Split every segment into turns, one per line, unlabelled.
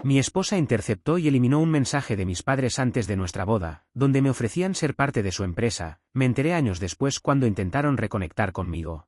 Mi esposa interceptó y eliminó un mensaje de mis padres antes de nuestra boda, donde me ofrecían ser parte de su empresa. Me enteré años después cuando intentaron reconectar conmigo.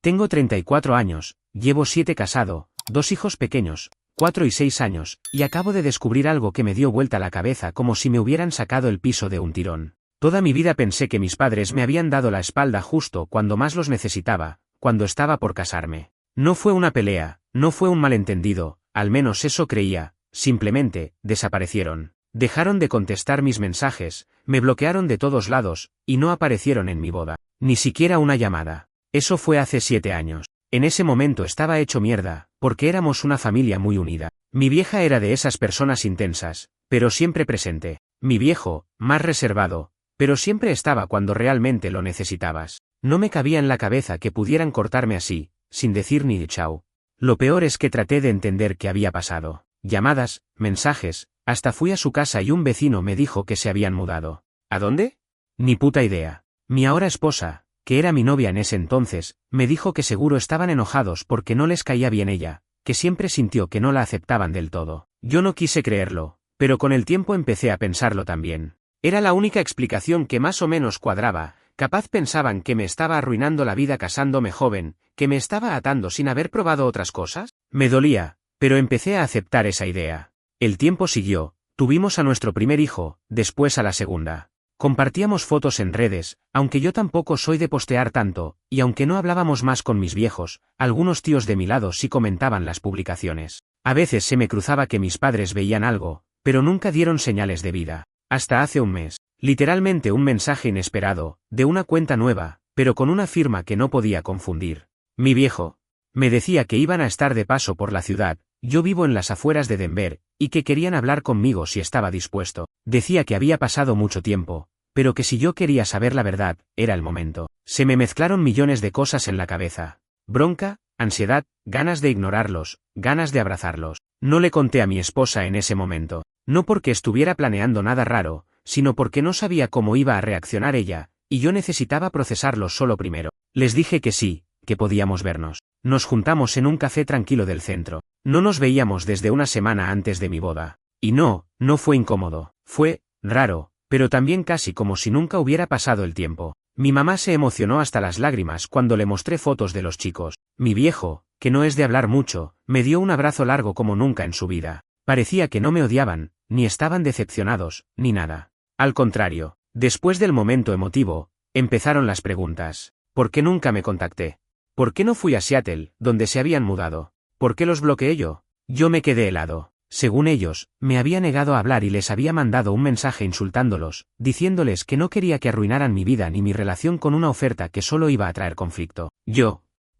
Tengo 34 años, llevo 7 casado, 2 hijos pequeños, 4 y 6 años, y acabo de descubrir algo que me dio vuelta la cabeza como si me hubieran sacado el piso de un tirón. Toda mi vida pensé que mis padres me habían dado la espalda justo cuando más los necesitaba, cuando estaba por casarme. No fue una pelea, no fue un malentendido, al menos eso creía, simplemente, desaparecieron. Dejaron de contestar mis mensajes, me bloquearon de todos lados, y no aparecieron en mi boda. Ni siquiera una llamada. Eso fue hace 7 años. En ese momento estaba hecho mierda, porque éramos una familia muy unida. Mi vieja era de esas personas intensas, pero siempre presente. Mi viejo, más reservado, pero siempre estaba cuando realmente lo necesitabas. No me cabía en la cabeza que pudieran cortarme así, sin decir ni chao. Lo peor es que traté de entender qué había pasado. Llamadas, mensajes, hasta fui a su casa y un vecino me dijo que se habían mudado. ¿A dónde? Ni puta idea. Mi ahora esposa, que era mi novia en ese entonces, me dijo que seguro estaban enojados porque no les caía bien ella, que siempre sintió que no la aceptaban del todo. Yo no quise creerlo, pero con el tiempo empecé a pensarlo también. Era la única explicación que más o menos cuadraba. Capaz pensaban que me estaba arruinando la vida casándome joven, que me estaba atando sin haber probado otras cosas. Me dolía, pero empecé a aceptar esa idea. El tiempo siguió, tuvimos a nuestro primer hijo, después a la segunda. Compartíamos fotos en redes, aunque yo tampoco soy de postear tanto, y aunque no hablábamos más con mis viejos, algunos tíos de mi lado sí comentaban las publicaciones. A veces se me cruzaba que mis padres veían algo, pero nunca dieron señales de vida. Hasta hace un mes. Literalmente un mensaje inesperado, de una cuenta nueva, pero con una firma que no podía confundir. Mi viejo. Me decía que iban a estar de paso por la ciudad, yo vivo en las afueras de Denver, y que querían hablar conmigo si estaba dispuesto. Decía que había pasado mucho tiempo, pero que si yo quería saber la verdad, era el momento. Se me mezclaron millones de cosas en la cabeza. Bronca, ansiedad, ganas de ignorarlos, ganas de abrazarlos. No le conté a mi esposa en ese momento. No porque estuviera planeando nada raro, sino porque no sabía cómo iba a reaccionar ella, y yo necesitaba procesarlo solo primero. Les dije que sí, que podíamos vernos. Nos juntamos en un café tranquilo del centro. No nos veíamos desde una semana antes de mi boda. Y no fue incómodo. Fue raro, pero también casi como si nunca hubiera pasado el tiempo. Mi mamá se emocionó hasta las lágrimas cuando le mostré fotos de los chicos. Mi viejo, que no es de hablar mucho, me dio un abrazo largo como nunca en su vida. Parecía que no me odiaban, ni estaban decepcionados, ni nada. Al contrario, después del momento emotivo, empezaron las preguntas. ¿Por qué nunca me contacté? ¿Por qué no fui a Seattle, donde se habían mudado? ¿Por qué los bloqueé yo? Yo me quedé helado. Según ellos, me había negado a hablar y les había mandado un mensaje insultándolos, diciéndoles que no quería que arruinaran mi vida ni mi relación con una oferta que solo iba a traer conflicto.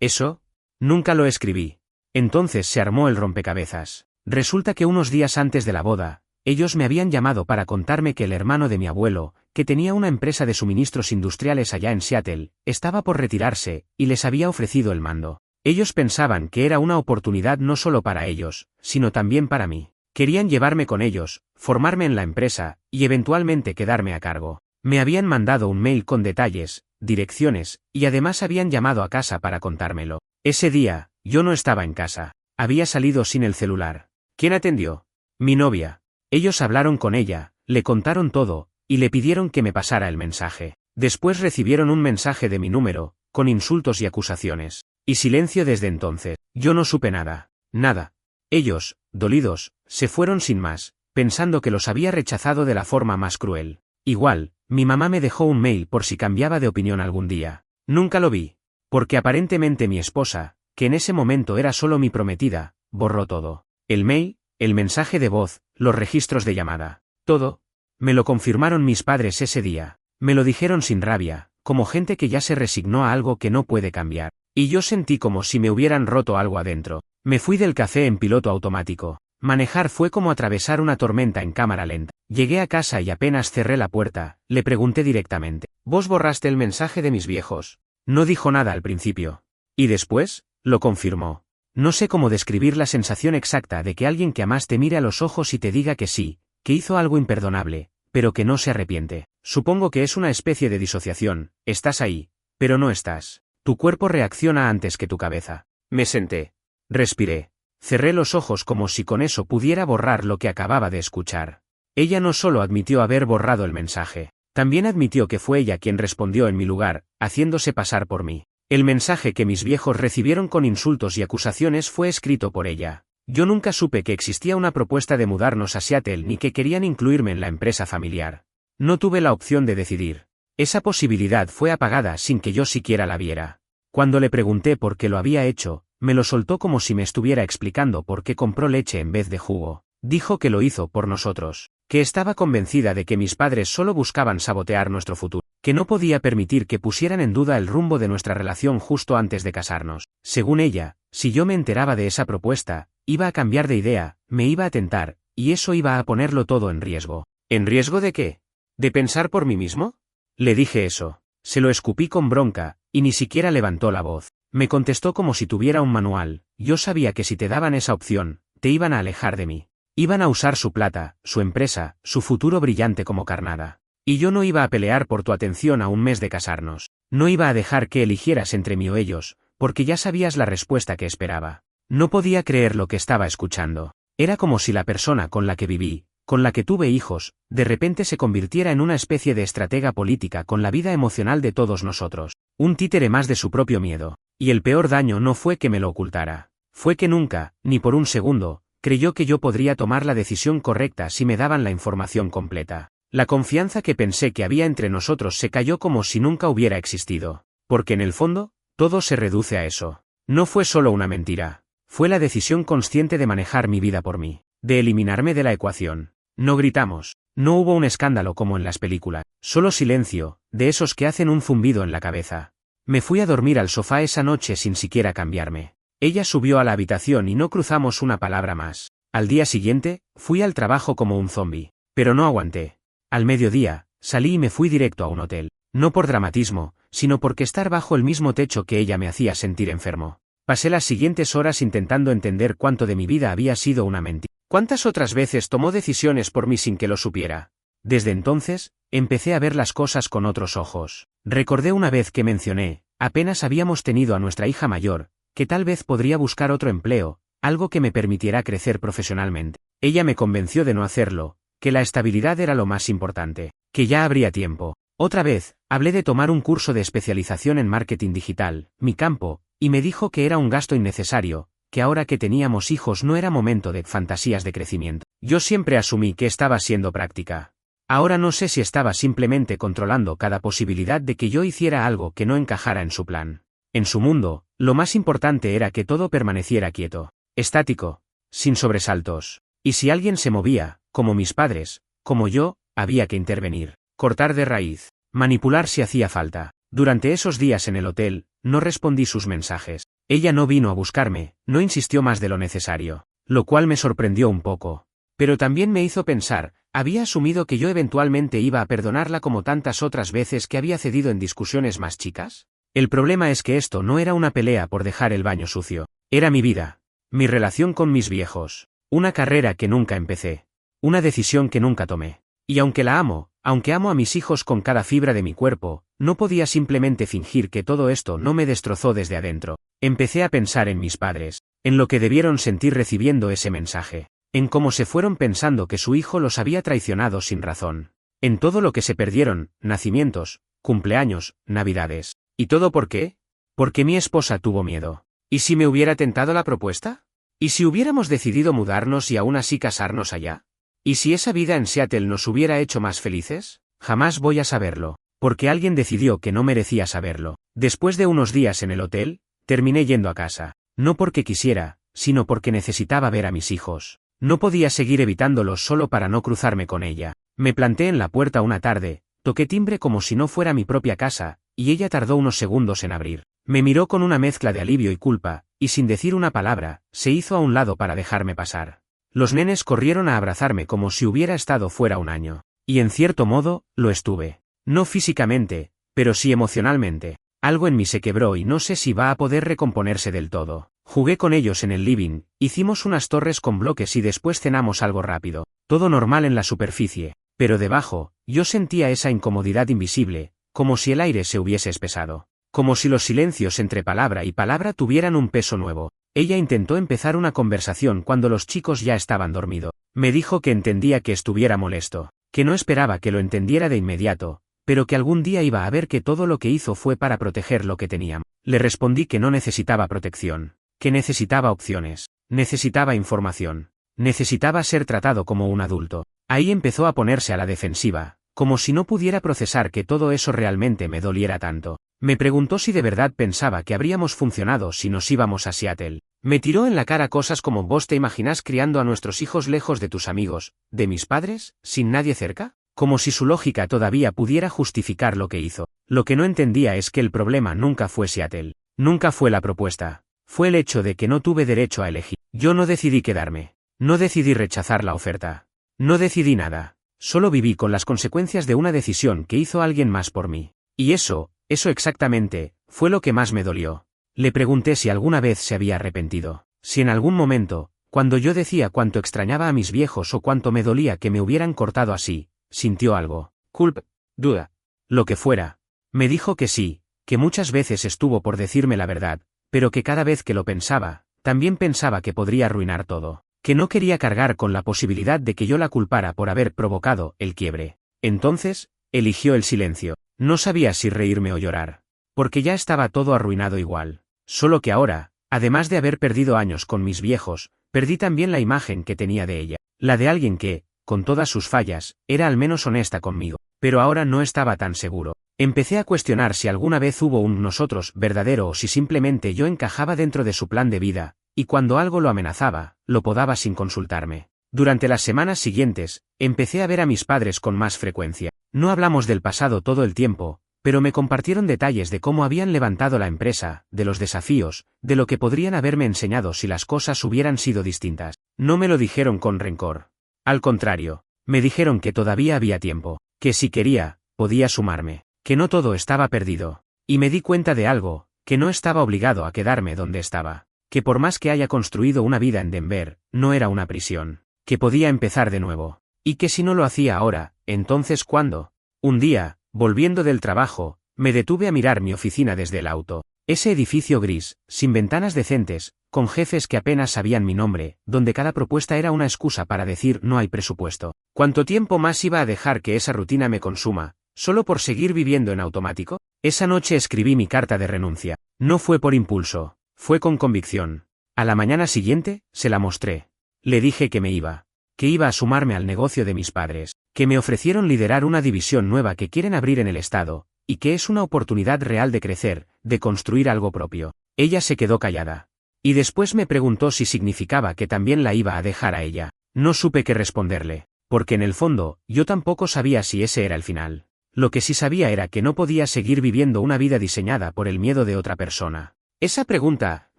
Eso, nunca lo escribí. Entonces se armó el rompecabezas. Resulta que unos días antes de la boda, ellos me habían llamado para contarme que el hermano de mi abuelo, que tenía una empresa de suministros industriales allá en Seattle, estaba por retirarse, y les había ofrecido el mando. Ellos pensaban que era una oportunidad no solo para ellos, sino también para mí. Querían llevarme con ellos, formarme en la empresa, y eventualmente quedarme a cargo. Me habían mandado un mail con detalles, direcciones, y además habían llamado a casa para contármelo. Ese día, yo no estaba en casa. Había salido sin el celular. ¿Quién atendió? Mi novia. Ellos hablaron con ella, le contaron todo, y le pidieron que me pasara el mensaje. Después recibieron un mensaje de mi número, con insultos y acusaciones. Y silencio desde entonces. Yo no supe nada. Nada. Ellos, dolidos, se fueron sin más, pensando que los había rechazado de la forma más cruel. Igual, mi mamá me dejó un mail por si cambiaba de opinión algún día. Nunca lo vi. Porque aparentemente mi esposa, que en ese momento era solo mi prometida, borró todo. El mail, el mensaje de voz, los registros de llamada. Todo. Me lo confirmaron mis padres ese día. Me lo dijeron sin rabia, como gente que ya se resignó a algo que no puede cambiar. Y yo sentí como si me hubieran roto algo adentro. Me fui del café en piloto automático. Manejar fue como atravesar una tormenta en cámara lenta. Llegué a casa y apenas cerré la puerta, le pregunté directamente. ¿Vos borraste el mensaje de mis viejos? No dijo nada al principio. ¿Y después? Lo confirmó. No sé cómo describir la sensación exacta de que alguien que amas te mire a los ojos y te diga que sí, que hizo algo imperdonable, pero que no se arrepiente. Supongo que es una especie de disociación. Estás ahí, pero no estás. Tu cuerpo reacciona antes que tu cabeza. Me senté. Respiré. Cerré los ojos como si con eso pudiera borrar lo que acababa de escuchar. Ella no solo admitió haber borrado el mensaje, también admitió que fue ella quien respondió en mi lugar, haciéndose pasar por mí. El mensaje que mis viejos recibieron con insultos y acusaciones fue escrito por ella. Yo nunca supe que existía una propuesta de mudarnos a Seattle ni que querían incluirme en la empresa familiar. No tuve la opción de decidir. Esa posibilidad fue apagada sin que yo siquiera la viera. Cuando le pregunté por qué lo había hecho, me lo soltó como si me estuviera explicando por qué compró leche en vez de jugo. Dijo que lo hizo por nosotros, que estaba convencida de que mis padres solo buscaban sabotear nuestro futuro, que no podía permitir que pusieran en duda el rumbo de nuestra relación justo antes de casarnos. Según ella, si yo me enteraba de esa propuesta, iba a cambiar de idea, me iba a tentar, y eso iba a ponerlo todo en riesgo. ¿En riesgo de qué? ¿De pensar por mí mismo? Le dije eso. Se lo escupí con bronca, y ni siquiera levantó la voz. Me contestó como si tuviera un manual. Yo sabía que si te daban esa opción, te iban a alejar de mí. Iban a usar su plata, su empresa, su futuro brillante como carnada. Y yo no iba a pelear por tu atención a un mes de casarnos. No iba a dejar que eligieras entre mí o ellos, porque ya sabías la respuesta que esperaba. No podía creer lo que estaba escuchando. Era como si la persona con la que viví, con la que tuve hijos, de repente se convirtiera en una especie de estratega política con la vida emocional de todos nosotros. Un títere más de su propio miedo. Y el peor daño no fue que me lo ocultara. Fue que nunca, ni por un segundo, creyó que yo podría tomar la decisión correcta si me daban la información completa. La confianza que pensé que había entre nosotros se cayó como si nunca hubiera existido. Porque en el fondo, todo se reduce a eso. No fue solo una mentira. Fue la decisión consciente de manejar mi vida por mí. De eliminarme de la ecuación. No gritamos. No hubo un escándalo como en las películas. Solo silencio, de esos que hacen un zumbido en la cabeza. Me fui a dormir al sofá esa noche sin siquiera cambiarme. Ella subió a la habitación y no cruzamos una palabra más. Al día siguiente, fui al trabajo como un zombi. Pero no aguanté. Al mediodía, salí y me fui directo a un hotel. No por dramatismo, sino porque estar bajo el mismo techo que ella me hacía sentir enfermo. Pasé las siguientes horas intentando entender cuánto de mi vida había sido una mentira. ¿Cuántas otras veces tomó decisiones por mí sin que lo supiera? Desde entonces, empecé a ver las cosas con otros ojos. Recordé una vez que mencioné, apenas habíamos tenido a nuestra hija mayor, que tal vez podría buscar otro empleo, algo que me permitiera crecer profesionalmente. Ella me convenció de no hacerlo, que la estabilidad era lo más importante, que ya habría tiempo. Otra vez, hablé de tomar un curso de especialización en marketing digital, mi campo, y me dijo que era un gasto innecesario, que ahora que teníamos hijos no era momento de fantasías de crecimiento. Yo siempre asumí que estaba siendo práctica. Ahora no sé si estaba simplemente controlando cada posibilidad de que yo hiciera algo que no encajara en su plan. En su mundo, lo más importante era que todo permaneciera quieto, estático, sin sobresaltos. Y si alguien se movía, como mis padres, como yo, había que intervenir, cortar de raíz, manipular si hacía falta. Durante esos días en el hotel, no respondí sus mensajes. Ella no vino a buscarme, no insistió más de lo necesario, lo cual me sorprendió un poco. Pero también me hizo pensar, había asumido que yo eventualmente iba a perdonarla como tantas otras veces que había cedido en discusiones más chicas. El problema es que esto no era una pelea por dejar el baño sucio. Era mi vida, mi relación con mis viejos, una carrera que nunca empecé, una decisión que nunca tomé. Y aunque la amo, aunque amo a mis hijos con cada fibra de mi cuerpo, no podía simplemente fingir que todo esto no me destrozó desde adentro. Empecé a pensar en mis padres, en lo que debieron sentir recibiendo ese mensaje, en cómo se fueron pensando que su hijo los había traicionado sin razón, en todo lo que se perdieron, nacimientos, cumpleaños, navidades. ¿Y todo por qué? Porque mi esposa tuvo miedo. ¿Y si me hubiera tentado la propuesta? ¿Y si hubiéramos decidido mudarnos y aún así casarnos allá? ¿Y si esa vida en Seattle nos hubiera hecho más felices? Jamás voy a saberlo, porque alguien decidió que no merecía saberlo. Después de unos días en el hotel, terminé yendo a casa. No porque quisiera, sino porque necesitaba ver a mis hijos. No podía seguir evitándolos solo para no cruzarme con ella. Me planté en la puerta una tarde, toqué timbre como si no fuera mi propia casa, y ella tardó unos segundos en abrir. Me miró con una mezcla de alivio y culpa, y sin decir una palabra, se hizo a un lado para dejarme pasar. Los nenes corrieron a abrazarme como si hubiera estado fuera un año. Y en cierto modo, lo estuve. No físicamente, pero sí emocionalmente. Algo en mí se quebró y no sé si va a poder recomponerse del todo. Jugué con ellos en el living, hicimos unas torres con bloques y después cenamos algo rápido. Todo normal en la superficie, pero debajo, yo sentía esa incomodidad invisible, como si el aire se hubiese espesado. Como si los silencios entre palabra y palabra tuvieran un peso nuevo. Ella intentó empezar una conversación cuando los chicos ya estaban dormidos. Me dijo que entendía que estuviera molesto, que no esperaba que lo entendiera de inmediato, pero que algún día iba a ver que todo lo que hizo fue para proteger lo que teníamos. Le respondí que no necesitaba protección, que necesitaba opciones, necesitaba información, necesitaba ser tratado como un adulto. Ahí empezó a ponerse a la defensiva, como si no pudiera procesar que todo eso realmente me doliera tanto. Me preguntó si de verdad pensaba que habríamos funcionado si nos íbamos a Seattle. Me tiró en la cara cosas como: ¿vos te imaginas criando a nuestros hijos lejos de tus amigos, de mis padres, sin nadie cerca? Como si su lógica todavía pudiera justificar lo que hizo. Lo que no entendía es que el problema nunca fue Seattle. Nunca fue la propuesta. Fue el hecho de que no tuve derecho a elegir. Yo no decidí quedarme. No decidí rechazar la oferta. No decidí nada. Solo viví con las consecuencias de una decisión que hizo alguien más por mí. Y eso exactamente, fue lo que más me dolió. Le pregunté si alguna vez se había arrepentido. Si en algún momento, cuando yo decía cuánto extrañaba a mis viejos o cuánto me dolía que me hubieran cortado así, sintió algo. Culpa, duda, lo que fuera. Me dijo que sí, que muchas veces estuvo por decirme la verdad, pero que cada vez que lo pensaba, también pensaba que podría arruinar todo. Que no quería cargar con la posibilidad de que yo la culpara por haber provocado el quiebre. Entonces, eligió el silencio. No sabía si reírme o llorar. Porque ya estaba todo arruinado igual. Solo que ahora, además de haber perdido años con mis viejos, perdí también la imagen que tenía de ella. La de alguien que, con todas sus fallas, era al menos honesta conmigo. Pero ahora no estaba tan seguro. Empecé a cuestionar si alguna vez hubo un nosotros verdadero o si simplemente yo encajaba dentro de su plan de vida, y cuando algo lo amenazaba, lo podaba sin consultarme. Durante las semanas siguientes, empecé a ver a mis padres con más frecuencia. No hablamos del pasado todo el tiempo, pero me compartieron detalles de cómo habían levantado la empresa, de los desafíos, de lo que podrían haberme enseñado si las cosas hubieran sido distintas. No me lo dijeron con rencor. Al contrario, me dijeron que todavía había tiempo, que si quería, podía sumarme, que no todo estaba perdido. Y me di cuenta de algo, que no estaba obligado a quedarme donde estaba, que por más que haya construido una vida en Denver, no era una prisión, que podía empezar de nuevo. Y que si no lo hacía ahora, entonces ¿cuándo? Un día, volviendo del trabajo, me detuve a mirar mi oficina desde el auto. Ese edificio gris, sin ventanas decentes, con jefes que apenas sabían mi nombre, donde cada propuesta era una excusa para decir no hay presupuesto. ¿Cuánto tiempo más iba a dejar que esa rutina me consuma, solo por seguir viviendo en automático? Esa noche escribí mi carta de renuncia. No fue por impulso, fue con convicción. A la mañana siguiente, se la mostré. Le dije que me iba. Que iba a sumarme al negocio de mis padres, que me ofrecieron liderar una división nueva que quieren abrir en el estado, y que es una oportunidad real de crecer, de construir algo propio. Ella se quedó callada. Y después me preguntó si significaba que también la iba a dejar a ella. No supe qué responderle, porque en el fondo, yo tampoco sabía si ese era el final. Lo que sí sabía era que no podía seguir viviendo una vida diseñada por el miedo de otra persona. Esa pregunta,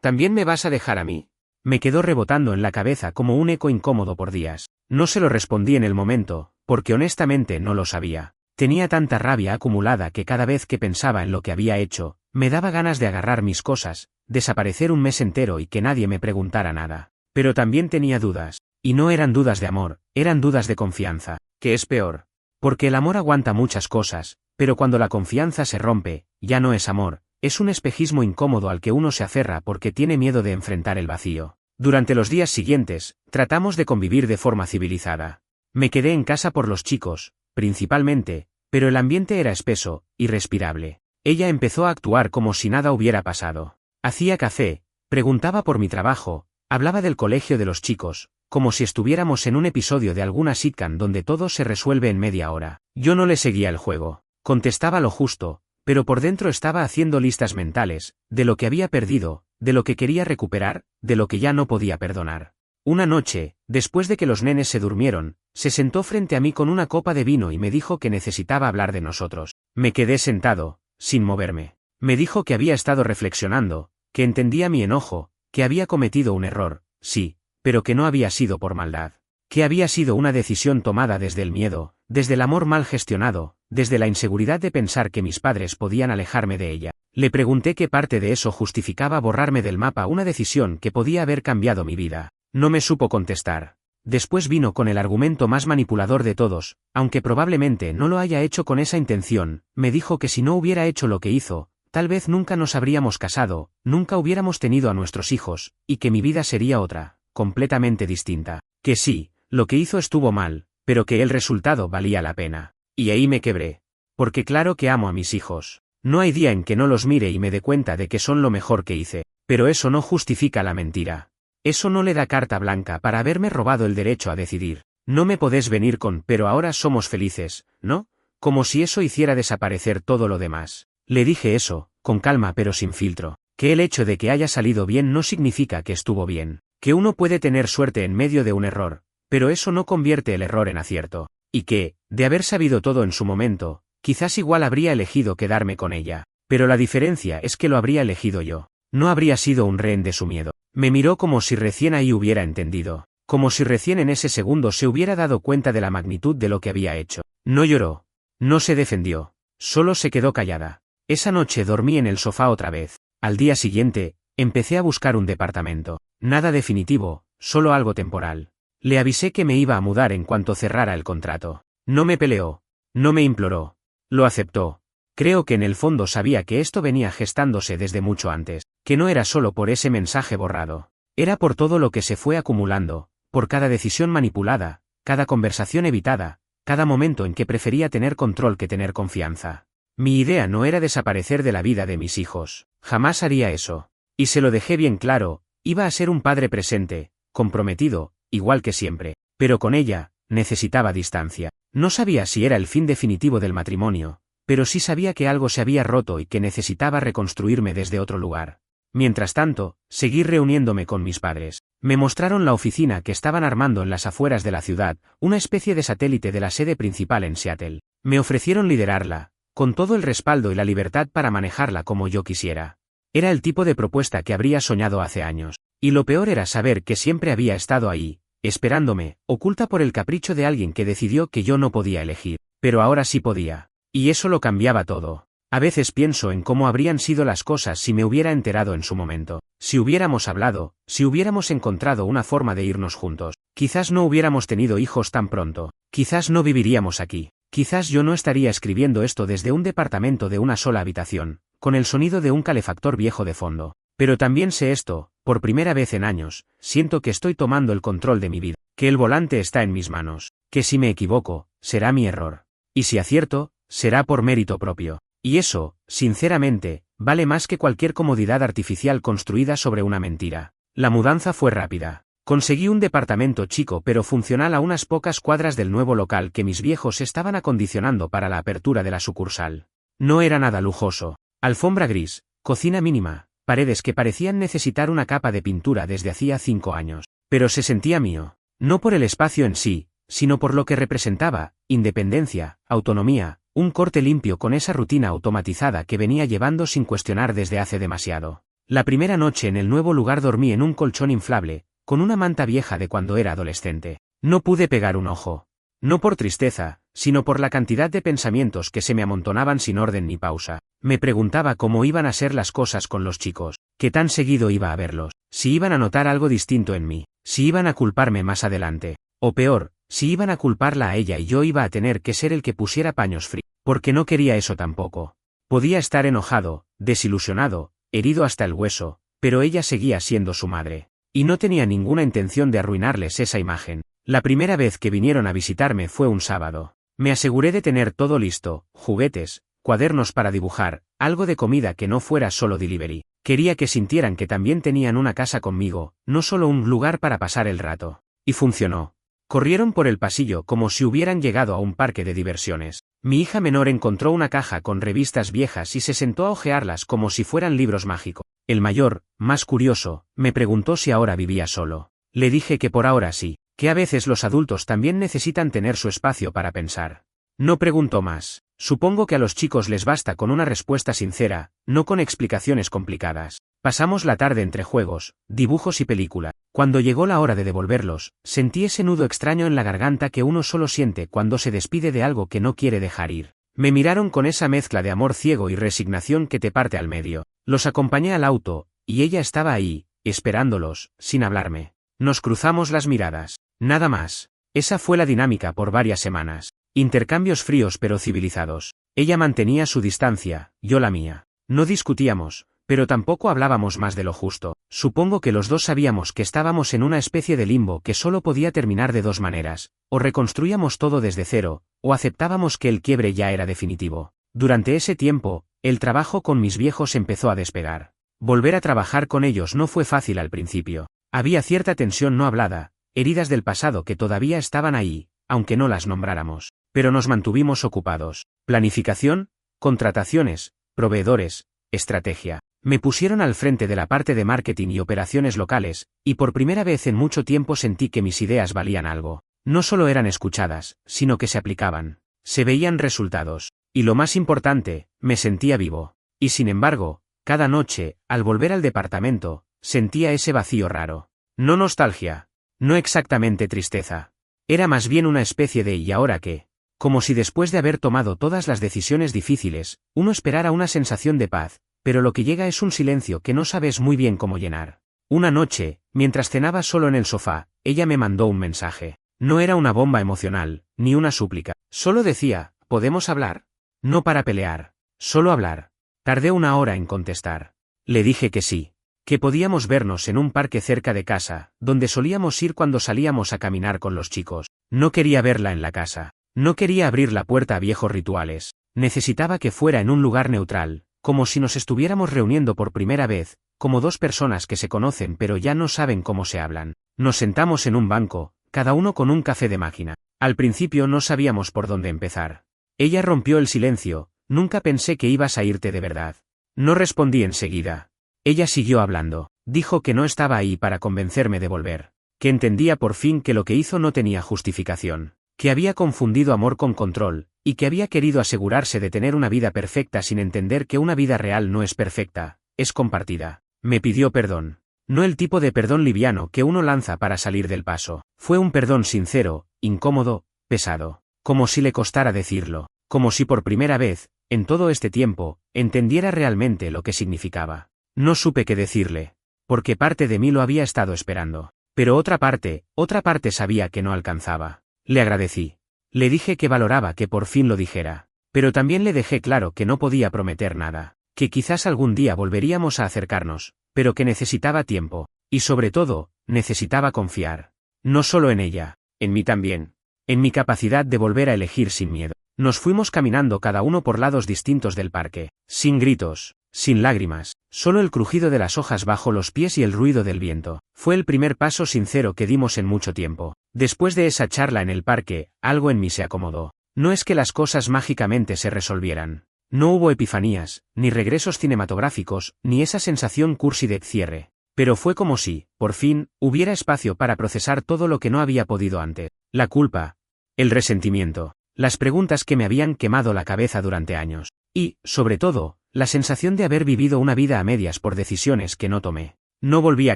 ¿también me vas a dejar a mí?, me quedó rebotando en la cabeza como un eco incómodo por días. No se lo respondí en el momento, porque honestamente no lo sabía. Tenía tanta rabia acumulada que cada vez que pensaba en lo que había hecho, me daba ganas de agarrar mis cosas, desaparecer un mes entero y que nadie me preguntara nada. Pero también tenía dudas, y no eran dudas de amor, eran dudas de confianza, que es peor. Porque el amor aguanta muchas cosas, pero cuando la confianza se rompe, ya no es amor. Es un espejismo incómodo al que uno se aferra porque tiene miedo de enfrentar el vacío. Durante los días siguientes, tratamos de convivir de forma civilizada. Me quedé en casa por los chicos, principalmente, pero el ambiente era espeso, irrespirable. Ella empezó a actuar como si nada hubiera pasado. Hacía café, preguntaba por mi trabajo, hablaba del colegio de los chicos, como si estuviéramos en un episodio de alguna sitcom donde todo se resuelve en media hora. Yo no le seguía el juego. Contestaba lo justo, pero por dentro estaba haciendo listas mentales, de lo que había perdido, de lo que quería recuperar, de lo que ya no podía perdonar. Una noche, después de que los nenes se durmieron, se sentó frente a mí con una copa de vino y me dijo que necesitaba hablar de nosotros. Me quedé sentado, sin moverme. Me dijo que había estado reflexionando, que entendía mi enojo, que había cometido un error, sí, pero que no había sido por maldad. Que había sido una decisión tomada desde el miedo, desde el amor mal gestionado, desde la inseguridad de pensar que mis padres podían alejarme de ella. Le pregunté qué parte de eso justificaba borrarme del mapa una decisión que podía haber cambiado mi vida. No me supo contestar. Después vino con el argumento más manipulador de todos, aunque probablemente no lo haya hecho con esa intención. Me dijo que si no hubiera hecho lo que hizo, tal vez nunca nos habríamos casado, nunca hubiéramos tenido a nuestros hijos, y que mi vida sería otra, completamente distinta. Que sí, lo que hizo estuvo mal, pero que el resultado valía la pena. Y ahí me quebré. Porque claro que amo a mis hijos. No hay día en que no los mire y me dé cuenta de que son lo mejor que hice, pero eso no justifica la mentira. Eso no le da carta blanca para haberme robado el derecho a decidir. No me podés venir con «pero ahora somos felices», ¿no? Como si eso hiciera desaparecer todo lo demás. Le dije eso, con calma pero sin filtro, que el hecho de que haya salido bien no significa que estuvo bien, que uno puede tener suerte en medio de un error, pero eso no convierte el error en acierto, y que, de haber sabido todo en su momento, quizás igual habría elegido quedarme con ella, pero la diferencia es que lo habría elegido yo. No habría sido un rehén de su miedo. Me miró como si recién ahí hubiera entendido, como si recién en ese segundo se hubiera dado cuenta de la magnitud de lo que había hecho. No lloró. No se defendió. Solo se quedó callada. Esa noche dormí en el sofá otra vez. Al día siguiente, empecé a buscar un departamento. Nada definitivo, solo algo temporal. Le avisé que me iba a mudar en cuanto cerrara el contrato. No me peleó. No me imploró. Lo aceptó. Creo que en el fondo sabía que esto venía gestándose desde mucho antes, que no era solo por ese mensaje borrado. Era por todo lo que se fue acumulando, por cada decisión manipulada, cada conversación evitada, cada momento en que prefería tener control que tener confianza. Mi idea no era desaparecer de la vida de mis hijos, jamás haría eso. Y se lo dejé bien claro, iba a ser un padre presente, comprometido, igual que siempre, pero con ella, necesitaba distancia. No sabía si era el fin definitivo del matrimonio, pero sí sabía que algo se había roto y que necesitaba reconstruirme desde otro lugar. Mientras tanto, seguí reuniéndome con mis padres. Me mostraron la oficina que estaban armando en las afueras de la ciudad, una especie de satélite de la sede principal en Seattle. Me ofrecieron liderarla, con todo el respaldo y la libertad para manejarla como yo quisiera. Era el tipo de propuesta que habría soñado hace años. Y lo peor era saber que siempre había estado ahí, esperándome, oculta por el capricho de alguien que decidió que yo no podía elegir. Pero ahora sí podía. Y eso lo cambiaba todo. A veces pienso en cómo habrían sido las cosas si me hubiera enterado en su momento, si hubiéramos hablado, si hubiéramos encontrado una forma de irnos juntos. Quizás no hubiéramos tenido hijos tan pronto, quizás no viviríamos aquí, quizás yo no estaría escribiendo esto desde un departamento de una sola habitación, con el sonido de un calefactor viejo de fondo. Pero también sé esto, por primera vez en años, siento que estoy tomando el control de mi vida, que el volante está en mis manos, que si me equivoco, será mi error. Y si acierto, será por mérito propio. Y eso, sinceramente, vale más que cualquier comodidad artificial construida sobre una mentira. La mudanza fue rápida. Conseguí un departamento chico pero funcional a unas pocas cuadras del nuevo local que mis viejos estaban acondicionando para la apertura de la sucursal. No era nada lujoso. Alfombra gris, cocina mínima, paredes que parecían necesitar una capa de pintura desde hacía 5 años. Pero se sentía mío. No por el espacio en sí, sino por lo que representaba: independencia, autonomía, un corte limpio con esa rutina automatizada que venía llevando sin cuestionar desde hace demasiado. La primera noche en el nuevo lugar dormí en un colchón inflable, con una manta vieja de cuando era adolescente. No pude pegar un ojo. No por tristeza, sino por la cantidad de pensamientos que se me amontonaban sin orden ni pausa. Me preguntaba cómo iban a ser las cosas con los chicos, qué tan seguido iba a verlos, si iban a notar algo distinto en mí, si iban a culparme más adelante, o peor, si iban a culparla a ella y yo iba a tener que ser el que pusiera paños fríos, porque no quería eso tampoco. Podía estar enojado, desilusionado, herido hasta el hueso, pero ella seguía siendo su madre. Y no tenía ninguna intención de arruinarles esa imagen. La primera vez que vinieron a visitarme fue un sábado. Me aseguré de tener todo listo: juguetes, cuadernos para dibujar, algo de comida que no fuera solo delivery. Quería que sintieran que también tenían una casa conmigo, no solo un lugar para pasar el rato. Y funcionó. Corrieron por el pasillo como si hubieran llegado a un parque de diversiones. Mi hija menor encontró una caja con revistas viejas y se sentó a hojearlas como si fueran libros mágicos. El mayor, más curioso, me preguntó si ahora vivía solo. Le dije que por ahora sí, que a veces los adultos también necesitan tener su espacio para pensar. No preguntó más. Supongo que a los chicos les basta con una respuesta sincera, no con explicaciones complicadas. Pasamos la tarde entre juegos, dibujos y película. Cuando llegó la hora de devolverlos, sentí ese nudo extraño en la garganta que uno solo siente cuando se despide de algo que no quiere dejar ir. Me miraron con esa mezcla de amor ciego y resignación que te parte al medio. Los acompañé al auto, y ella estaba ahí, esperándolos, sin hablarme. Nos cruzamos las miradas. Nada más. Esa fue la dinámica por varias semanas. Intercambios fríos pero civilizados. Ella mantenía su distancia, yo la mía. No discutíamos, pero tampoco hablábamos más de lo justo. Supongo que los dos sabíamos que estábamos en una especie de limbo que solo podía terminar de dos maneras: o reconstruíamos todo desde cero, o aceptábamos que el quiebre ya era definitivo. Durante ese tiempo, el trabajo con mis viejos empezó a despegar. Volver a trabajar con ellos no fue fácil al principio. Había cierta tensión no hablada, heridas del pasado que todavía estaban ahí, aunque no las nombráramos. Pero nos mantuvimos ocupados. Planificación, contrataciones, proveedores, estrategia. Me pusieron al frente de la parte de marketing y operaciones locales, y por primera vez en mucho tiempo sentí que mis ideas valían algo. No solo eran escuchadas, sino que se aplicaban. Se veían resultados. Y lo más importante, me sentía vivo. Y sin embargo, cada noche, al volver al departamento, sentía ese vacío raro. No nostalgia. No exactamente tristeza. Era más bien una especie de ¿y ahora qué? Como si después de haber tomado todas las decisiones difíciles, uno esperara una sensación de paz, pero lo que llega es un silencio que no sabes muy bien cómo llenar. Una noche, mientras cenaba solo en el sofá, ella me mandó un mensaje. No era una bomba emocional, ni una súplica. Solo decía: ¿podemos hablar? No para pelear. Solo hablar. Tardé una hora en contestar. Le dije que sí. Que podíamos vernos en un parque cerca de casa, donde solíamos ir cuando salíamos a caminar con los chicos. No quería verla en la casa. No quería abrir la puerta a viejos rituales. Necesitaba que fuera en un lugar neutral, como si nos estuviéramos reuniendo por primera vez, como dos personas que se conocen pero ya no saben cómo se hablan. Nos sentamos en un banco, cada uno con un café de máquina. Al principio no sabíamos por dónde empezar. Ella rompió el silencio: nunca pensé que ibas a irte de verdad. No respondí enseguida. Ella siguió hablando. Dijo que no estaba ahí para convencerme de volver. Que entendía por fin que lo que hizo no tenía justificación. Que había confundido amor con control, y que había querido asegurarse de tener una vida perfecta sin entender que una vida real no es perfecta, es compartida. Me pidió perdón. No el tipo de perdón liviano que uno lanza para salir del paso. Fue un perdón sincero, incómodo, pesado. Como si le costara decirlo. Como si por primera vez, en todo este tiempo, entendiera realmente lo que significaba. No supe qué decirle. Porque parte de mí lo había estado esperando. Pero otra parte sabía que no alcanzaba. Le agradecí. Le dije que valoraba que por fin lo dijera. Pero también le dejé claro que no podía prometer nada. Que quizás algún día volveríamos a acercarnos, pero que necesitaba tiempo. Y sobre todo, necesitaba confiar. No solo en ella, en mí también. En mi capacidad de volver a elegir sin miedo. Nos fuimos caminando cada uno por lados distintos del parque. Sin gritos, sin lágrimas, solo el crujido de las hojas bajo los pies y el ruido del viento. Fue el primer paso sincero que dimos en mucho tiempo. Después de esa charla en el parque, algo en mí se acomodó. No es que las cosas mágicamente se resolvieran. No hubo epifanías, ni regresos cinematográficos, ni esa sensación cursi de cierre. Pero fue como si, por fin, hubiera espacio para procesar todo lo que no había podido antes. La culpa, el resentimiento, las preguntas que me habían quemado la cabeza durante años. Y, sobre todo, la sensación de haber vivido una vida a medias por decisiones que no tomé. No volví a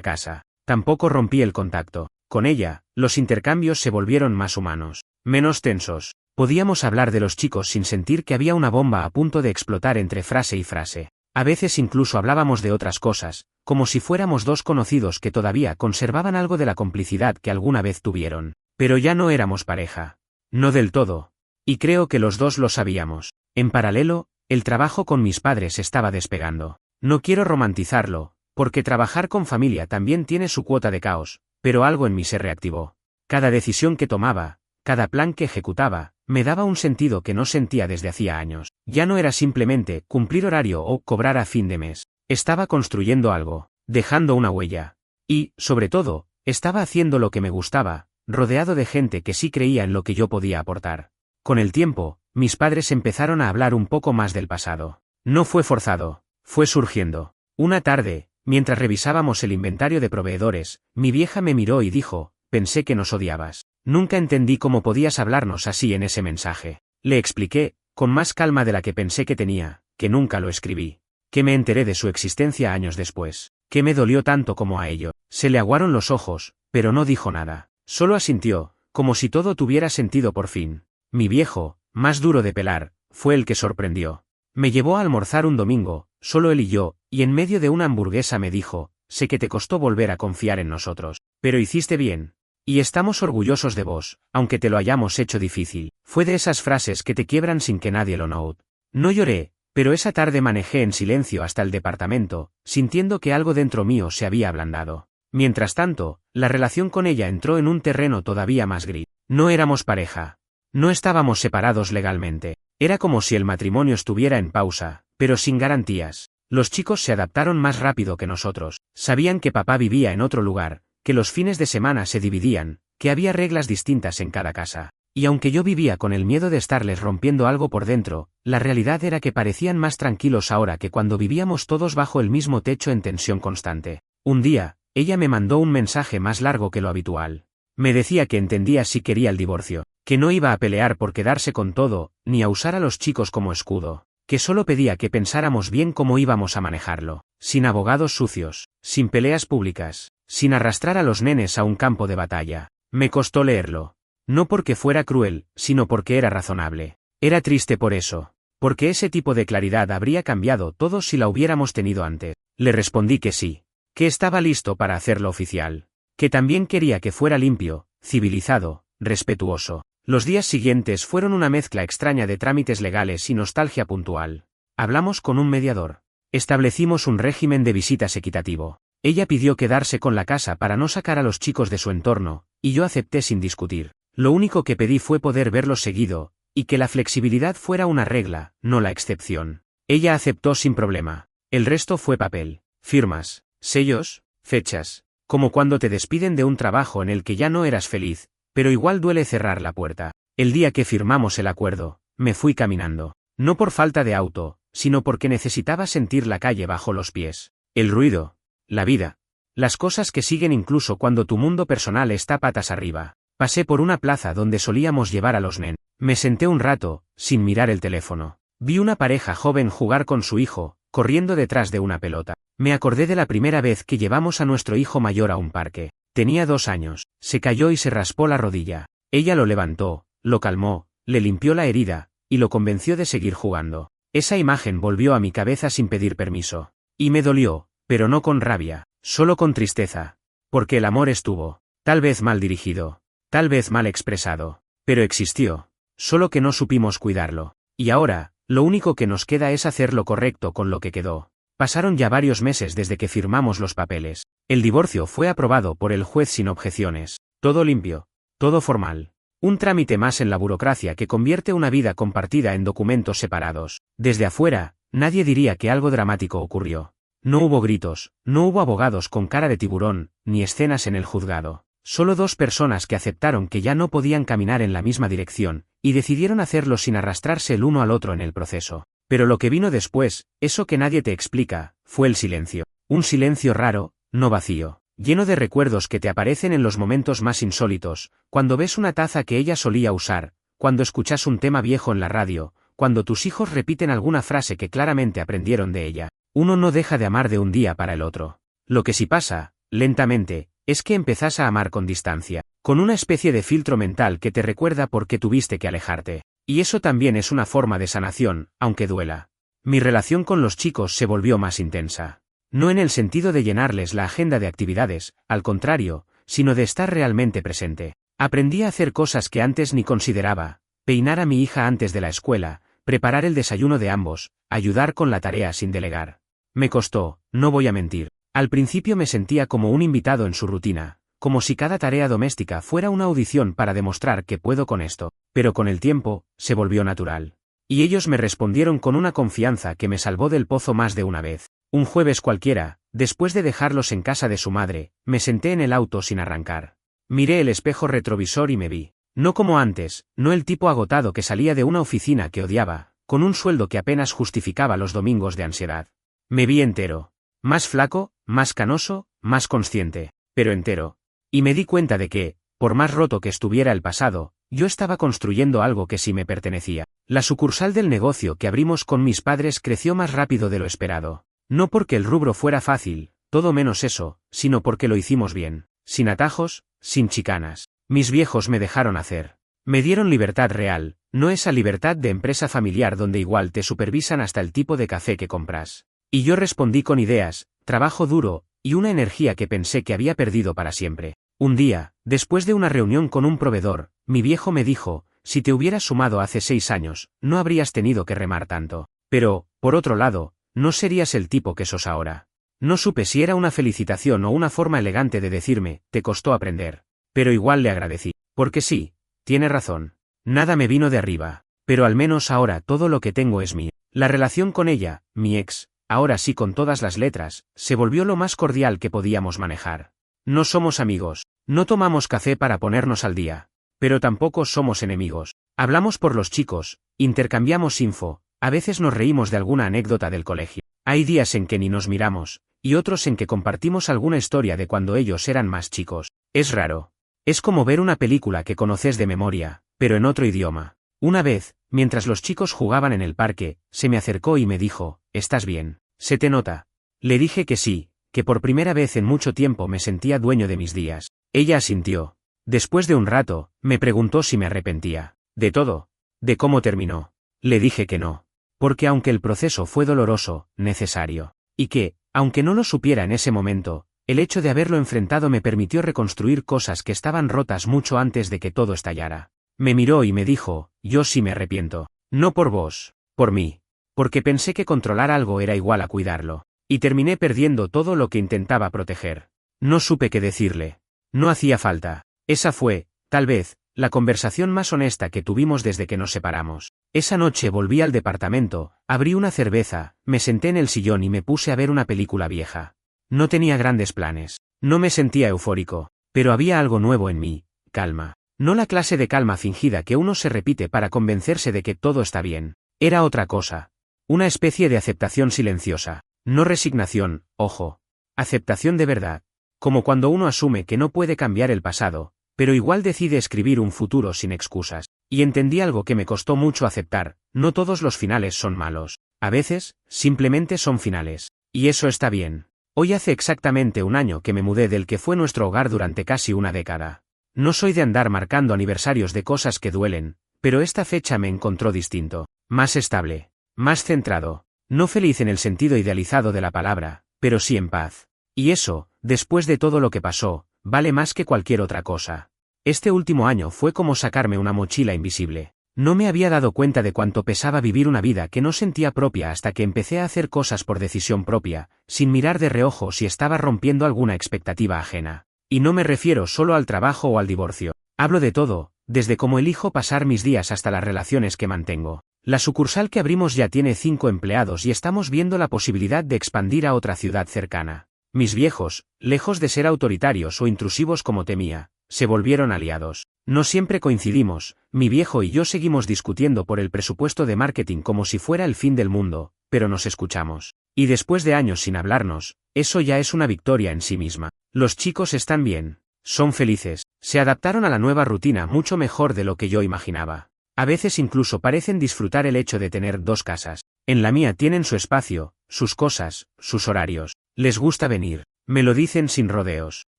casa. Tampoco rompí el contacto. Con ella, los intercambios se volvieron más humanos, menos tensos. Podíamos hablar de los chicos sin sentir que había una bomba a punto de explotar entre frase y frase. A veces incluso hablábamos de otras cosas, como si fuéramos dos conocidos que todavía conservaban algo de la complicidad que alguna vez tuvieron. Pero ya no éramos pareja. No del todo. Y creo que los dos lo sabíamos. En paralelo, el trabajo con mis padres estaba despegando. No quiero romantizarlo, porque trabajar con familia también tiene su cuota de caos, pero algo en mí se reactivó. Cada decisión que tomaba, cada plan que ejecutaba, me daba un sentido que no sentía desde hacía años. Ya no era simplemente cumplir horario o cobrar a fin de mes. Estaba construyendo algo, dejando una huella. Y, sobre todo, estaba haciendo lo que me gustaba, rodeado de gente que sí creía en lo que yo podía aportar. Con el tiempo, mis padres empezaron a hablar un poco más del pasado. No fue forzado, fue surgiendo. Una tarde, mientras revisábamos el inventario de proveedores, mi vieja me miró y dijo: pensé que nos odiabas. Nunca entendí cómo podías hablarnos así en ese mensaje. Le expliqué, con más calma de la que pensé que tenía, que nunca lo escribí. Que me enteré de su existencia años después. Que me dolió tanto como a ello. Se le aguaron los ojos, pero no dijo nada. Solo asintió, como si todo tuviera sentido por fin. Mi viejo, más duro de pelar, fue el que sorprendió. Me llevó a almorzar un domingo, solo él y yo, y en medio de una hamburguesa me dijo: sé que te costó volver a confiar en nosotros, pero hiciste bien. Y estamos orgullosos de vos, aunque te lo hayamos hecho difícil. Fue de esas frases que te quiebran sin que nadie lo note. No lloré, Pero esa tarde manejé en silencio hasta el departamento, sintiendo que algo dentro mío se había ablandado. Mientras tanto, la relación con ella entró en un terreno todavía más gris. No éramos pareja. No estábamos separados legalmente. Era como si el matrimonio estuviera en pausa, pero sin garantías. Los chicos se adaptaron más rápido que nosotros. Sabían que papá vivía en otro lugar, que los fines de semana se dividían, que había reglas distintas en cada casa. Y aunque yo vivía con el miedo de estarles rompiendo algo por dentro, la realidad era que parecían más tranquilos ahora que cuando vivíamos todos bajo el mismo techo en tensión constante. Un día, ella me mandó un mensaje más largo que lo habitual. Me decía que entendía si quería el divorcio, que no iba a pelear por quedarse con todo, ni a usar a los chicos como escudo, que solo pedía que pensáramos bien cómo íbamos a manejarlo, sin abogados sucios, sin peleas públicas, sin arrastrar a los nenes a un campo de batalla. Me costó leerlo. No porque fuera cruel, sino porque era razonable. Era triste por eso, porque ese tipo de claridad habría cambiado todo si la hubiéramos tenido antes. Le respondí que sí, que estaba listo para hacerlo oficial, que también quería que fuera limpio, civilizado, respetuoso. Los días siguientes fueron una mezcla extraña de trámites legales y nostalgia puntual. Hablamos con un mediador. Establecimos un régimen de visitas equitativo. Ella pidió quedarse con la casa para no sacar a los chicos de su entorno, y yo acepté sin discutir. Lo único que pedí fue poder verlos seguido, y que la flexibilidad fuera una regla, no la excepción. Ella aceptó sin problema. El resto fue papel, firmas, sellos, fechas, como cuando te despiden de un trabajo en el que ya no eras feliz, pero igual duele cerrar la puerta. El día que firmamos el acuerdo, me fui caminando. No por falta de auto, sino porque necesitaba sentir la calle bajo los pies. El ruido, la vida, las cosas que siguen incluso cuando tu mundo personal está patas arriba. Pasé por una plaza donde solíamos llevar a los nenes. Me senté un rato, sin mirar el teléfono. Vi una pareja joven jugar con su hijo, corriendo detrás de una pelota. Me acordé de la primera vez que llevamos a nuestro hijo mayor a un parque. Tenía 2 años, se cayó y se raspó la rodilla. Ella lo levantó, lo calmó, le limpió la herida, y lo convenció de seguir jugando. Esa imagen volvió a mi cabeza sin pedir permiso. Y me dolió, pero no con rabia, solo con tristeza. Porque el amor estuvo, tal vez mal dirigido, tal vez mal expresado, pero existió, solo que no supimos cuidarlo. Y ahora, lo único que nos queda es hacer lo correcto con lo que quedó. Pasaron ya varios meses desde que firmamos los papeles. El divorcio fue aprobado por el juez sin objeciones. Todo limpio, todo formal. Un trámite más en la burocracia que convierte una vida compartida en documentos separados. Desde afuera, nadie diría que algo dramático ocurrió. No hubo gritos, no hubo abogados con cara de tiburón, ni escenas en el juzgado. Solo 2 personas que aceptaron que ya no podían caminar en la misma dirección, y decidieron hacerlo sin arrastrarse el uno al otro en el proceso. Pero lo que vino después, eso que nadie te explica, fue el silencio. Un silencio raro, no vacío, lleno de recuerdos que te aparecen en los momentos más insólitos, cuando ves una taza que ella solía usar, cuando escuchas un tema viejo en la radio, cuando tus hijos repiten alguna frase que claramente aprendieron de ella. Uno no deja de amar de un día para el otro. Lo que sí pasa, lentamente, es que empezás a amar con distancia, con una especie de filtro mental que te recuerda por qué tuviste que alejarte. Y eso también es una forma de sanación, aunque duela. Mi relación con los chicos se volvió más intensa. No en el sentido de llenarles la agenda de actividades, al contrario, sino de estar realmente presente. Aprendí a hacer cosas que antes ni consideraba: peinar a mi hija antes de la escuela, preparar el desayuno de ambos, ayudar con la tarea sin delegar. Me costó, no voy a mentir. Al principio me sentía como un invitado en su rutina, como si cada tarea doméstica fuera una audición para demostrar que puedo con esto, pero con el tiempo, se volvió natural. Y ellos me respondieron con una confianza que me salvó del pozo más de una vez. Un jueves cualquiera, después de dejarlos en casa de su madre, me senté en el auto sin arrancar. Miré el espejo retrovisor y me vi. No como antes, no el tipo agotado que salía de una oficina que odiaba, con un sueldo que apenas justificaba los domingos de ansiedad. Me vi entero. Más flaco, más canoso, más consciente, pero entero. Y me di cuenta de que, por más roto que estuviera el pasado, yo estaba construyendo algo que sí me pertenecía. La sucursal del negocio que abrimos con mis padres creció más rápido de lo esperado. No porque el rubro fuera fácil, todo menos eso, sino porque lo hicimos bien, sin atajos, sin chicanas. Mis viejos me dejaron hacer. Me dieron libertad real, no esa libertad de empresa familiar donde igual te supervisan hasta el tipo de café que compras. Y yo respondí con ideas, trabajo duro, y una energía que pensé que había perdido para siempre. Un día, después de una reunión con un proveedor, mi viejo me dijo: si te hubieras sumado hace 6 años, no habrías tenido que remar tanto. Pero, por otro lado, no serías el tipo que sos ahora. No supe si era una felicitación o una forma elegante de decirme, te costó aprender. Pero igual le agradecí. Porque sí, tiene razón. Nada me vino de arriba. Pero al menos ahora todo lo que tengo es mío. La relación con ella, mi ex, ahora sí con todas las letras, se volvió lo más cordial que podíamos manejar. No somos amigos, no tomamos café para ponernos al día. Pero tampoco somos enemigos. Hablamos por los chicos, intercambiamos info, a veces nos reímos de alguna anécdota del colegio. Hay días en que ni nos miramos, y otros en que compartimos alguna historia de cuando ellos eran más chicos. Es raro. Es como ver una película que conoces de memoria, pero en otro idioma. Una vez, mientras los chicos jugaban en el parque, se me acercó y me dijo, ¿estás bien? ¿Se te nota? Le dije que sí, que por primera vez en mucho tiempo me sentía dueño de mis días. Ella asintió. Después de un rato, me preguntó si me arrepentía. ¿De todo? ¿De cómo terminó? Le dije que no. Porque aunque el proceso fue doloroso, necesario. Y que, aunque no lo supiera en ese momento, el hecho de haberlo enfrentado me permitió reconstruir cosas que estaban rotas mucho antes de que todo estallara. Me miró y me dijo, yo sí me arrepiento. No por vos, por mí. Porque pensé que controlar algo era igual a cuidarlo. Y terminé perdiendo todo lo que intentaba proteger. No supe qué decirle. No hacía falta. Esa fue, tal vez, la conversación más honesta que tuvimos desde que nos separamos. Esa noche volví al departamento, abrí una cerveza, me senté en el sillón y me puse a ver una película vieja. No tenía grandes planes. No me sentía eufórico. Pero había algo nuevo en mí, calma. No la clase de calma fingida que uno se repite para convencerse de que todo está bien. Era otra cosa. Una especie de aceptación silenciosa. No resignación, ojo. Aceptación de verdad. Como cuando uno asume que no puede cambiar el pasado, pero igual decide escribir un futuro sin excusas. Y entendí algo que me costó mucho aceptar, no todos los finales son malos. A veces, simplemente son finales. Y eso está bien. Hoy hace exactamente un año que me mudé del que fue nuestro hogar durante casi una década. No soy de andar marcando aniversarios de cosas que duelen, pero esta fecha me encontró distinto, más estable, más centrado, no feliz en el sentido idealizado de la palabra, pero sí en paz. Y eso, después de todo lo que pasó, vale más que cualquier otra cosa. Este último año fue como sacarme una mochila invisible. No me había dado cuenta de cuánto pesaba vivir una vida que no sentía propia hasta que empecé a hacer cosas por decisión propia, sin mirar de reojo si estaba rompiendo alguna expectativa ajena. Y no me refiero solo al trabajo o al divorcio. Hablo de todo, desde cómo elijo pasar mis días hasta las relaciones que mantengo. La sucursal que abrimos ya tiene 5 empleados y estamos viendo la posibilidad de expandir a otra ciudad cercana. Mis viejos, lejos de ser autoritarios o intrusivos como temía, se volvieron aliados. No siempre coincidimos, mi viejo y yo seguimos discutiendo por el presupuesto de marketing como si fuera el fin del mundo, pero nos escuchamos. Y después de años sin hablarnos, eso ya es una victoria en sí misma. Los chicos están bien, son felices, se adaptaron a la nueva rutina mucho mejor de lo que yo imaginaba. A veces incluso parecen disfrutar el hecho de tener 2 casas. En la mía tienen su espacio, sus cosas, sus horarios. Les gusta venir, me lo dicen sin rodeos.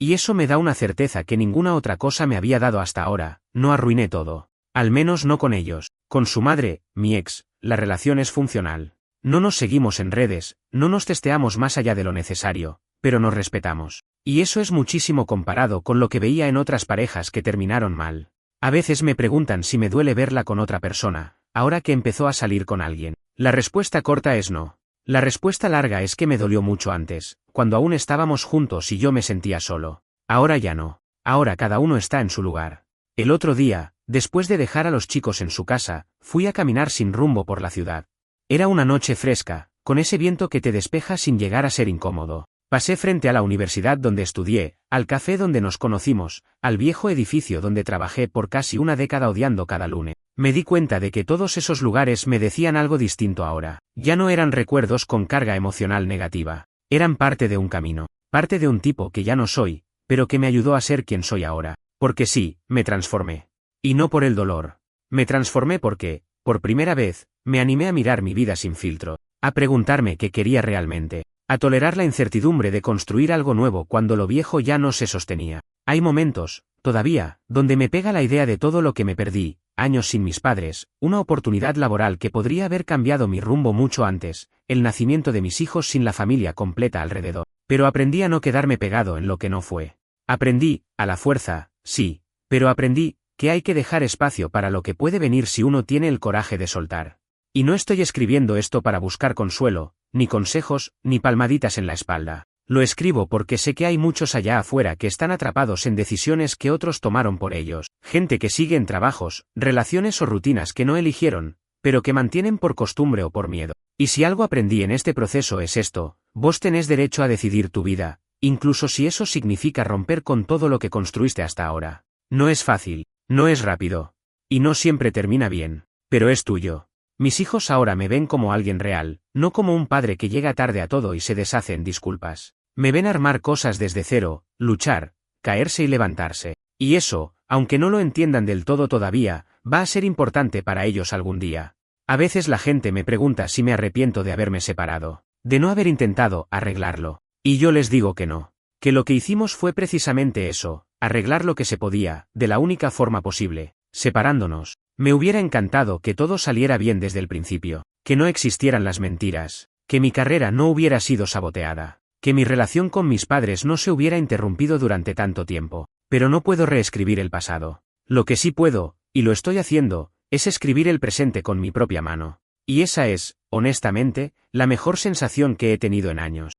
Y eso me da una certeza que ninguna otra cosa me había dado hasta ahora, no arruiné todo. Al menos no con ellos. Con su madre, mi ex, la relación es funcional. No nos seguimos en redes, no nos testeamos más allá de lo necesario, pero nos respetamos. Y eso es muchísimo comparado con lo que veía en otras parejas que terminaron mal. A veces me preguntan si me duele verla con otra persona, ahora que empezó a salir con alguien. La respuesta corta es no. La respuesta larga es que me dolió mucho antes, cuando aún estábamos juntos y yo me sentía solo. Ahora ya no. Ahora cada uno está en su lugar. El otro día, después de dejar a los chicos en su casa, fui a caminar sin rumbo por la ciudad. Era una noche fresca, con ese viento que te despeja sin llegar a ser incómodo. Pasé frente a la universidad donde estudié, al café donde nos conocimos, al viejo edificio donde trabajé por casi una década odiando cada lunes. Me di cuenta de que todos esos lugares me decían algo distinto ahora. Ya no eran recuerdos con carga emocional negativa. Eran parte de un camino, parte de un tipo que ya no soy, pero que me ayudó a ser quien soy ahora. Porque sí, me transformé. Y no por el dolor. Me transformé porque, por primera vez, me animé a mirar mi vida sin filtro, a preguntarme qué quería realmente, a tolerar la incertidumbre de construir algo nuevo cuando lo viejo ya no se sostenía. Hay momentos, todavía, donde me pega la idea de todo lo que me perdí, años sin mis padres, una oportunidad laboral que podría haber cambiado mi rumbo mucho antes, el nacimiento de mis hijos sin la familia completa alrededor. Pero aprendí a no quedarme pegado en lo que no fue. Aprendí, a la fuerza, sí, pero aprendí que hay que dejar espacio para lo que puede venir si uno tiene el coraje de soltar. Y no estoy escribiendo esto para buscar consuelo, ni consejos, ni palmaditas en la espalda. Lo escribo porque sé que hay muchos allá afuera que están atrapados en decisiones que otros tomaron por ellos, gente que sigue en trabajos, relaciones o rutinas que no eligieron, pero que mantienen por costumbre o por miedo. Y si algo aprendí en este proceso es esto: vos tenés derecho a decidir tu vida, incluso si eso significa romper con todo lo que construiste hasta ahora. No es fácil, no es rápido, y no siempre termina bien, pero es tuyo. Mis hijos ahora me ven como alguien real, no como un padre que llega tarde a todo y se deshace en disculpas. Me ven armar cosas desde cero, luchar, caerse y levantarse. Y eso, aunque no lo entiendan del todo todavía, va a ser importante para ellos algún día. A veces la gente me pregunta si me arrepiento de haberme separado, de no haber intentado arreglarlo. Y yo les digo que no, que lo que hicimos fue precisamente eso, arreglar lo que se podía, de la única forma posible, separándonos. Me hubiera encantado que todo saliera bien desde el principio, que no existieran las mentiras, que mi carrera no hubiera sido saboteada, que mi relación con mis padres no se hubiera interrumpido durante tanto tiempo. Pero no puedo reescribir el pasado. Lo que sí puedo, y lo estoy haciendo, es escribir el presente con mi propia mano. Y esa es, honestamente, la mejor sensación que he tenido en años.